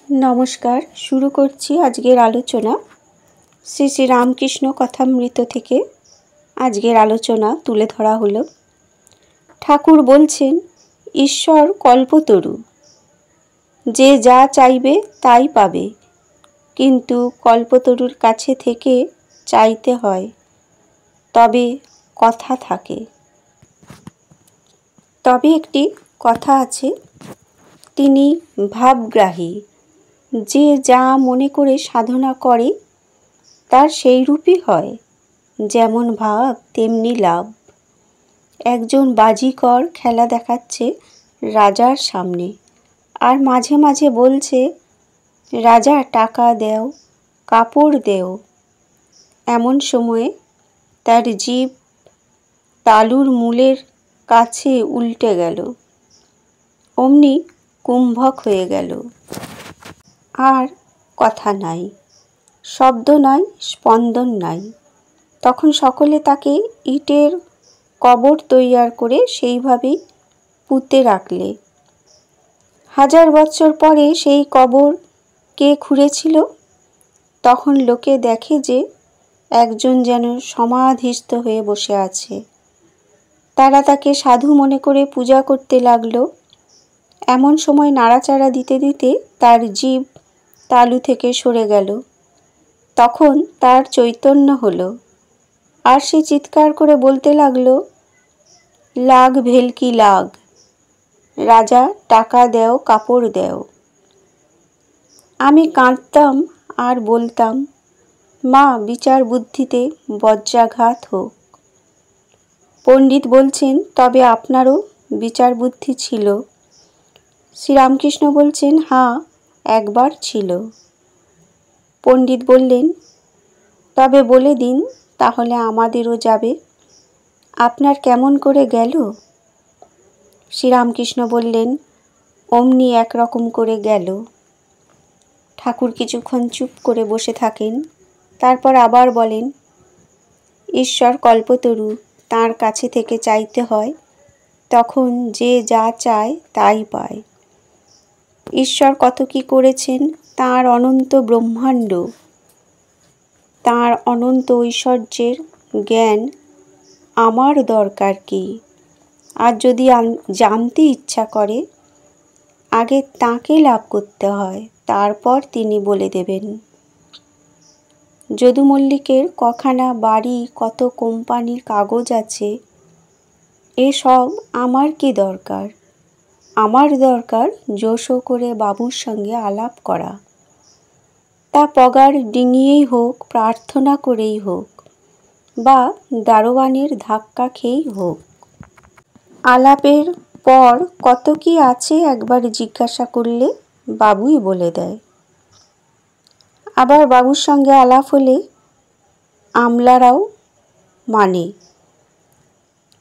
নমস্কার, শুরু করছি আজকের আলোচনা। শ্রী শ্রী রামকৃষ্ণ কথামৃত থেকে আজকের আলোচনা তুলে ধরা হলো। ঠাকুর বলছেন, ঈশ্বর কল্পতরু, যে যা চাইবে তাই পাবে, কিন্তু কল্পতরুর কাছে থেকে চাইতে হয়, তবে কথা থাকে। তবে একটি কথা আছে, তিনি ভাবগ্রাহী, যে যা মনে করে সাধনা করে তার সেই রূপই হয়, যেমন ভাব তেমনি লাভ। একজন বাজিকর খেলা দেখাচ্ছে রাজার সামনে, আর মাঝে মাঝে বলছে, রাজা টাকা দেও, কাপড় দেও। এমন সময়ে তার জিভ তালুর মূলের কাছে উল্টে গেল, অমনি কুম্ভক হয়ে গেল। আর কথা নাই, শব্দ নাই, স্পন্দন নাই। তখন সকলে তাকে ইটের কবর তৈয়ার করে সেইভাবেই পুঁতে রাখলে। 1000 বছর পরে সেই কবর কে খুঁড়েছিল? তখন লোকে দেখে যে একজন যেন সমাধিস্থ হয়ে বসে আছে। তারা তাকে সাধু মনে করে পূজা করতে লাগলো। এমন সময় নাড়াচাড়া দিতে দিতে তার জিভ তালু থেকে সরে গেল। তখন তার চৈতন্য হলো, আর সে চিৎকার করে বলতে লাগলো, লাগ ভেলকি লাগ, রাজা টাকা দেও, কাপড় দেও। আমি কাঁদতাম আর বলতাম, মা বিচার বুদ্ধিতে বজ্রাঘাত হোক। পণ্ডিত বলছেন, তবে আপনারও বিচার বুদ্ধি ছিল? শ্রীরামকৃষ্ণ বলছেন, হ্যাঁ, একবার ছিল। পণ্ডিত বললেন, তবে বলে দিন, তাহলে আমাদেরও যাবে। আপনার কেমন করে গেল? শ্রীরামকৃষ্ণ বললেন, অমনি একরকম করে গেল। ঠাকুর কিছুক্ষণ চুপ করে বসে থাকেন, তারপর আবার বলেন, ঈশ্বর কল্পতরু, তাঁর কাছে থেকে চাইতে হয়, তখন যে যা চায় তাই পায়। ঈশ্বর কত কি করেছেন, তাঁর অনন্ত ব্রহ্মাণ্ড, তাঁর অনন্ত ঐশ্বর্যের জ্ঞান আমার দরকার কি? আর যদি জানতে ইচ্ছা করে, আগে তাঁকে লাভ করতে হয়, তারপর তিনি বলে দেবেন। যদু মল্লিকের কখানা বাড়ি, কত কোম্পানির কাগজ আছে, এসব আমার কি দরকার? আমার দরকার জোশো করে বাবুর সঙ্গে আলাপ করা। তা পগার ডিঙিয়েই হোক, প্রার্থনা করেই হোক, বা দারোয়ানের ধাক্কা খেয়েই হোক। আলাপের পর কত কি আছে একবার জিজ্ঞাসা করলে বাবুই বলে দেয়। আবার বাবুর সঙ্গে আলাপ হলে আমলারাও মানে।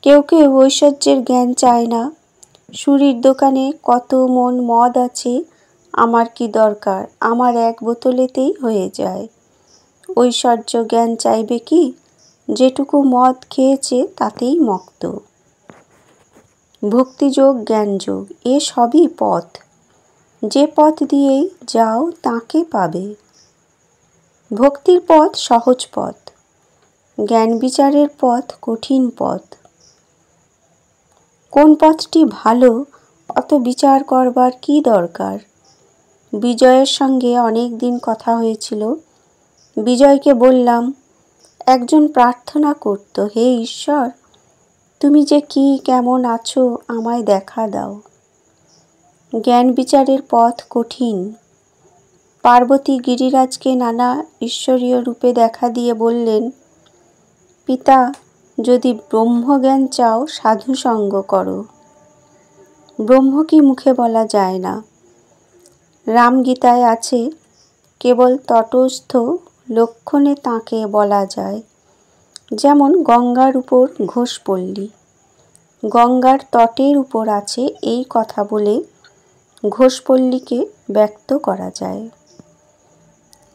কেউ কেউ ঐশ্বর্যের জ্ঞান চায় না। সুরির দোকানে কত মন মদ আছে, আমার কি দরকার, আমার এক বোতলেতেই হয়ে যায়। ঐশ্বর্য জ্ঞান চাইবে কি? যেটুকু মদ খেয়েছে তাতেই মক্ত। ভক্তিযোগ, জ্ঞানযোগ, এ সবই পথ। যে পথ দিয়েই যাও তাকে পাবে। ভক্তির পথ সহজ পথ, জ্ঞান বিচারের পথ কঠিন পথ। কোন পথটি ভালো অত বিচার করবার কি দরকার? বিজয়ের সঙ্গে অনেক দিন কথা হয়েছিল। বিজয়কে বললাম, একজন প্রার্থনা করত, হে ঈশ্বর, তুমি যে কি কেমন আছো আমায় দেখা দাও। জ্ঞান বিচারের পথ কঠিন। পার্বতী গিরিরাজকে নানা ঈশ্বরীয় রূপে দেখা দিয়ে বললেন, পিতা, যদি ব্রহ্মজ্ঞান চাও সাধু সঙ্গ করো। ব্রহ্ম কি মুখে বলা যায় না। রামগীতায় আছে, কেবল তটস্থ লক্ষণে তাঁকে বলা যায়। যেমন গঙ্গার উপর ঘোষপল্লী, গঙ্গার তটের উপর আছে, এই কথা বলে ঘোষপল্লীকে ব্যক্ত করা যায়।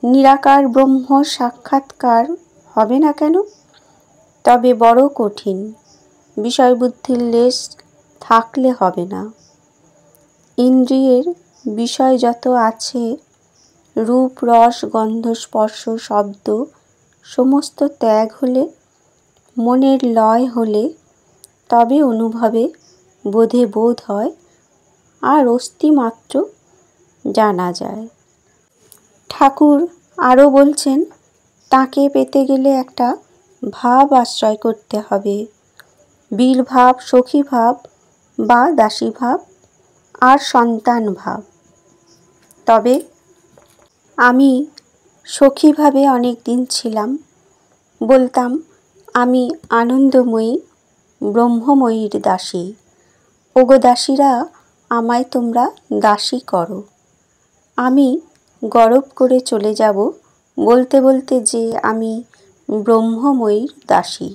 নিরাকার ব্রহ্ম সাক্ষাৎকার হবে না কেন? তবে বড় কঠিন, বিষয়বুদ্ধির লেশ থাকলে হবে না। ইন্দ্রিয়ের বিষয় যত আছে রূপ রস গন্ধ স্পর্শ শব্দ সমস্ত ত্যাগ হলে, মনের লয় হলে তবে অনুভবে বোধে বোধ হয় আর অস্তিমাত্র জানা যায়। ঠাকুর আরও বলছেন, তাকে পেতে গেলে একটা ভাব আশ্রয় করতে হবে, বীর ভাব, সখী ভাব বা দাসী ভাব আর সন্তান ভাব। তবে আমি সখীভাবে অনেক দিন ছিলাম, বলতাম আমি আনন্দময়ী ব্রহ্মময়ীর দাসী, ওগো দাসীরা আমায় তোমরা দাসী করো। আমি গরব করে চলে যাব বলতে বলতে যে আমি ব্রহ্মময়ীর দাসী।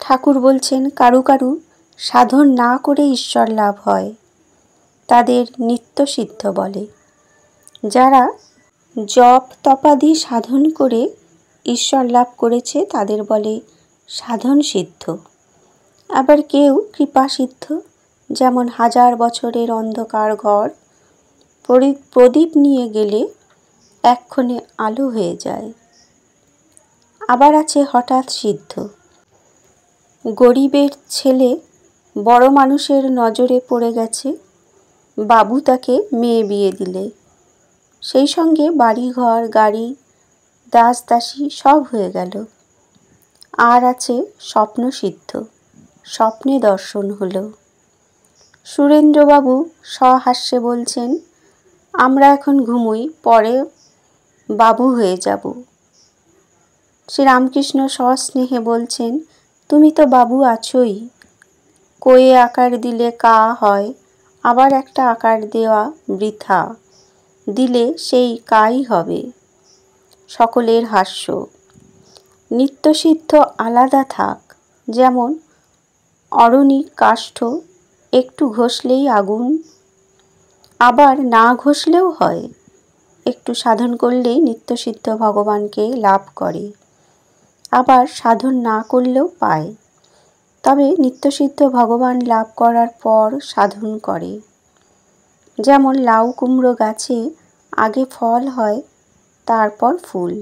ঠাকুর বলছেন, কারু কারু সাধন না করে ঈশ্বর লাভ হয়, তাদের নিত্যসিদ্ধ বলে। যারা জপ তপাদি সাধন করে ঈশ্বর লাভ করেছে তাদের বলে সাধন সিদ্ধ। আবার কেউ কৃপা সিদ্ধ, যেমন 1000 বছরের অন্ধকার ঘর প্রদীপ নিয়ে গেলে এক্ষণে আলো হয়ে যায়। আবার আছে হঠাৎ সিদ্ধ, গরিবের ছেলে বড় মানুষের নজরে পড়ে গেছে, বাবু তাকে মেয়ে বিয়ে দিলে, সেই সঙ্গে বাড়িঘর গাড়ি দাস দাসী সব হয়ে গেল। আর আছে স্বপ্ন সিদ্ধ, স্বপ্নে দর্শন হলো। সুরেন্দ্রবাবু সহাস্যে বলছেন, আমরা এখন ঘুমোই, পরে বাবু হয়ে যাব। শ্রীরামকৃষ্ণ সস্নেহে বলছেন, তুমি তো বাবু আছোই, কয়ে আকার দিলে কা হয়, আবার একটা আকার দেওয়া বৃথা, দিলে সেই কাই হবে। সকলের হাস্য। নিত্যসিদ্ধ আলাদা থাক, যেমন অরণি কাষ্ঠ, একটু ঘষলেই আগুন, আবার না ঘষলেও হয়, একটু সাধন করলেই নিত্যসিদ্ধ ভগবানকে লাভ করে, আবার সাধন না করলেও পায়, তবে নিত্যসিদ্ধ ভগবান লাভ করার পর সাধন করে। যেমন লাউ কুমড়ো গাছে আগে ফল হয়, তারপর ফুল।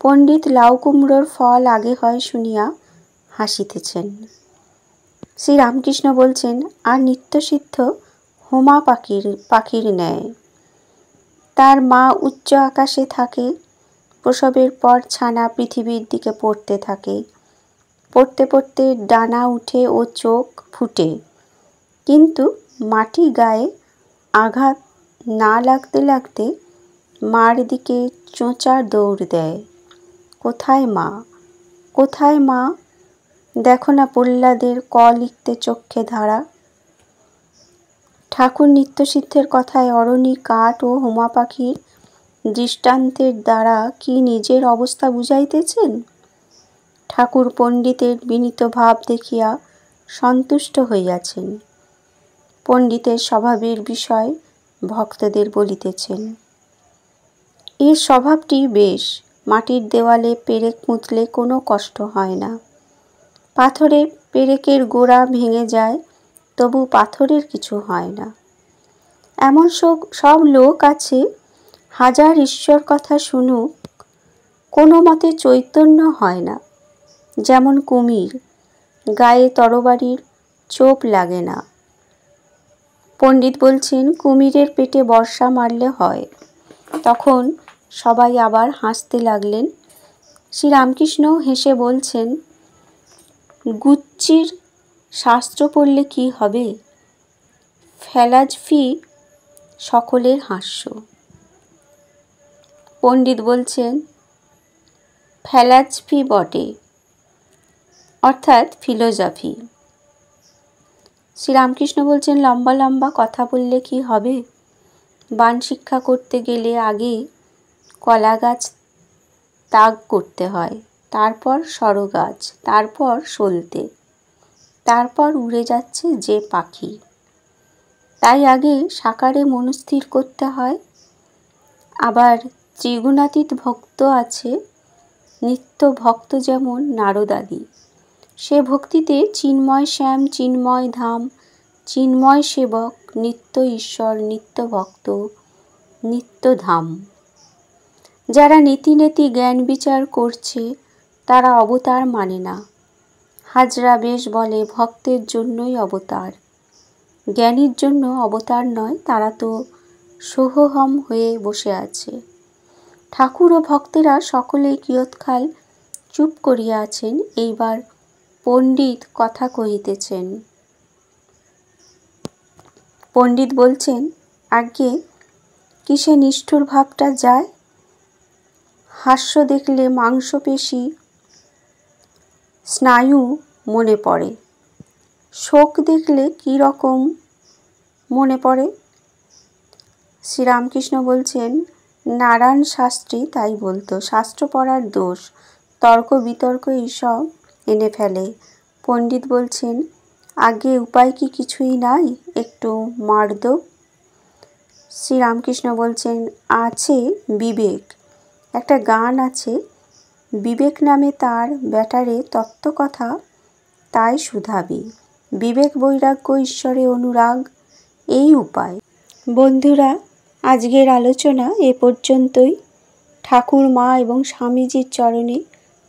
পণ্ডিত লাউ কুমড়োর ফল আগে হয় শুনিয়া হাসিতেছেন। শ্রীরামকৃষ্ণ বলছেন, আর নিত্যসিদ্ধ হোমা পাখির ন্যায়, তার মা উচ্চ আকাশে থাকে, প্রসবের পর ছানা পৃথিবীর দিকে পড়তে থাকে, পড়তে পড়তে ডানা উঠে ও চোখ ফুটে, কিন্তু মাটি গায়ে আঘাত না লাগতে লাগতে মার দিকে চোঁচা দৌড় দেয়। কোথায় মা, কোথায় মা, দেখো না প্রহ্লাদের ক লিখতে চক্ষে ধারা। ঠাকুর নিত্যসিদ্ধের কথায় অরণি কাঠ ও হোমা পাখির দৃষ্টান্তের দ্বারা কি নিজের অবস্থা বুঝাইতেছেন? ঠাকুর পণ্ডিতের বিনীত ভাব দেখিয়া সন্তুষ্ট হইয়াছেন। পণ্ডিতের স্বভাবের বিষয় ভক্তদের বলিতেছেন। এর স্বভাবটি বেশ, মাটির দেওয়ালে পেরেক পুঁতলে কোনো কষ্ট হয় না। পাথরে পেরেকের গোড়া ভেঙে যায়, তবু পাথরের কিছু হয় না। এমন সব লোক আছে, হাজার ঈশ্বর কথা শুনুক, কোনো মতে চৈতন্য হয় না। যেমন কুমির, গায়ে তরবারির চোপ লাগে না। পণ্ডিত বলছেন, কুমিরের পেটে বর্ষা মারলে হয়। তখন সবাই আবার হাসতে লাগলেন। শ্রীরামকৃষ্ণ হেসে বলছেন, গুচ্চির শাস্ত্র পড়লে কি হবে? ফেলাজফি। সকলের হাস্য। পণ্ডিত বলছেন, ফেলাজফি বটে, অর্থাৎ ফিলোজফি। শ্রীরামকৃষ্ণ বলছেন, লম্বা লম্বা কথা বললে কি হবে? বাণ শিক্ষা করতে গেলে আগে কলা গাছ তাগ করতে হয়, তারপর সরো গাছ, তারপর সলতে, তারপর উড়ে যাচ্ছে যে পাখি। তাই আগে সাকারে মনস্থির করতে হয়। আবার ত্রিগুণাতীত ভক্ত আছে, নিত্য ভক্ত যেমন নারদাদি। সে ভক্তিতে চিন্ময় শ্যাম, চিন্ময় ধাম, চিন্ময় সেবক, নিত্য ঈশ্বর, নিত্য ভক্ত, নিত্যধাম। যারা নীতি নেতি জ্ঞান বিচার করছে তারা অবতার মানে না। হাজরা বেশ বলে ভক্তের জন্যই অবতার, জ্ঞানীর জন্য অবতার নয়। তারা তো সোহহম হয়ে বসে আছে। ঠাকুর ও ভক্তেরা সকলেই কিয়ৎকাল চুপ করিয়া আছেন। এইবার পণ্ডিত কথা কহিতেছেন। পণ্ডিত বলছেন, আজ্ঞে কিসে নিষ্ঠুর ভাবটা যায়? হাস্য দেখলে মাংসপেশি স্নায়ু মনে পড়ে, শোক দেখলে কি রকম মনে পড়ে? শ্রীরামকৃষ্ণ বলছেন, নারায়ণ শাস্ত্রী তাই বলতো, শাস্ত্র পড়ার দোষ, তর্ক বিতর্ক এইসব এনে ফেলে। পণ্ডিত বলছেন, আগে উপায় কি কিছুই নাই, একটু মার্দ? শ্রীরামকৃষ্ণ বলছেন, আছে বিবেক। একটা গান আছে, বিবেক নামে তার ব্যাটারে তত্ত্বকথা তাই শুধাবি, বিবেক বৈরাগ্য ঈশ্বরে অনুরাগ, এই উপায়। বন্ধুরা, আজকের আলোচনা এ পর্যন্তই। ঠাকুর মা এবং স্বামীজির চরণে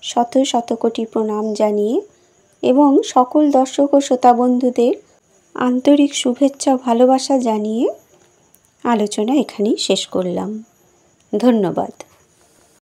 শত শত কোটি প্রণাম জানিয়ে এবং সকল দর্শক ও শ্রোতা বন্ধুদের আন্তরিক শুভেচ্ছা ভালোবাসা জানিয়ে আলোচনা এখানেই শেষ করলাম। ধন্যবাদ।